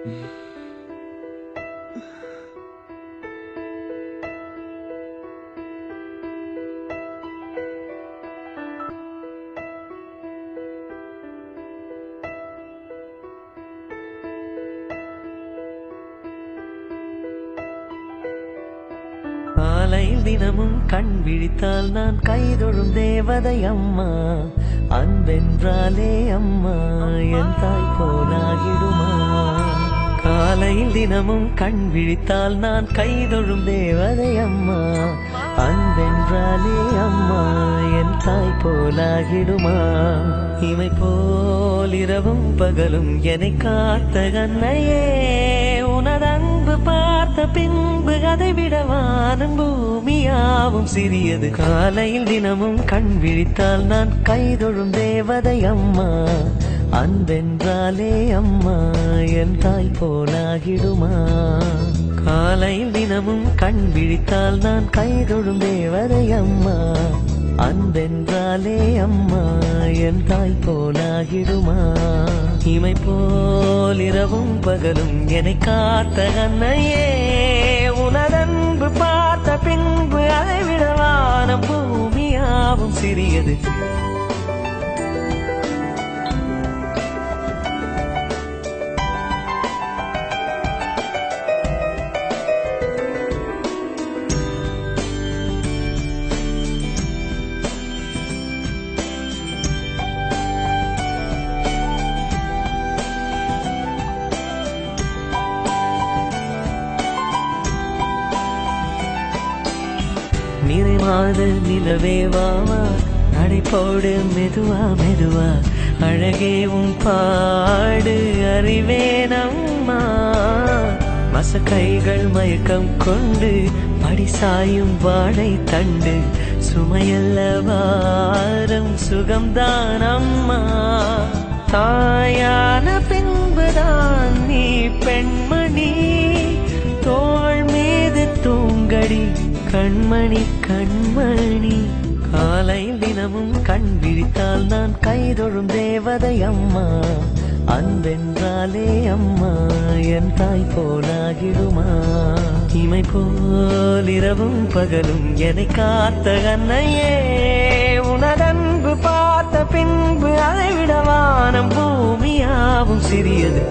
காலையில் தினமும் கண் விழித்தால் நான் கைதொழும் தேவதை அம்மா. அன்பென்றாலே அம்மா என் தாய் போலாகிடுமா. காலையில் தினமும் கண் விழித்தால் நான் கைதொழும் தேவதை அம்மா. அன்பென்றாலே அம்மா என் தாய் போலாகிடுமா. இமை போல் இரவும் பகலும் என்னை காத்த கண்ணையே, உனதன்பு பார்த்த பின்பு அதை விடவானும் பூமியாவும் சிறியது. காலையில் தினமும் கண் விழித்தால் நான் கைதொழும் தேவதை அம்மா. அன்பென்றாலே அம்மா என் தாய் போலாகிடுமா. காலையில் தினமும் கண் விழித்தால் நான் கைதொழும் தேவதை அம்மா. அன்பென்றாலே அம்மா என் தாய் போலாகிடுமா. இமை போல் இரவும் பகலும் என்னை காத்த கண்ணையே, உனதன்பு பார்த்த பின்பு அதை விடவான பூமியாவும் சிறியது. நிறைமாத நிலவே வாவா, நடைபோடு மெதுவா மெதுவா, அழகே உன் பாடு அறிவேனம்மா. மசக்கைகள் மயக்கம் கொண்டு படிசாயும் வாழை தண்டு, சுமையல்ல வாரம் சுகம்தான் அம்மா. தாயான பின்புதான் நீ பெண்மணி, தோள் மீது தூங்கடி கண்மணி கண்மணி. காலையில் தினமும் கண் விழித்தால் நான் கைதொழும் தேவதை அம்மா. அன்பென்றாலே அம்மா என் தாய் போலாகிடுமா. இமை போல் இரவும் பகலும் என்னை காத்த கண்ணையே, உனதன்பு பார்த்த பின்பு அதை விடவானம் பூமியாவும் சிறியது.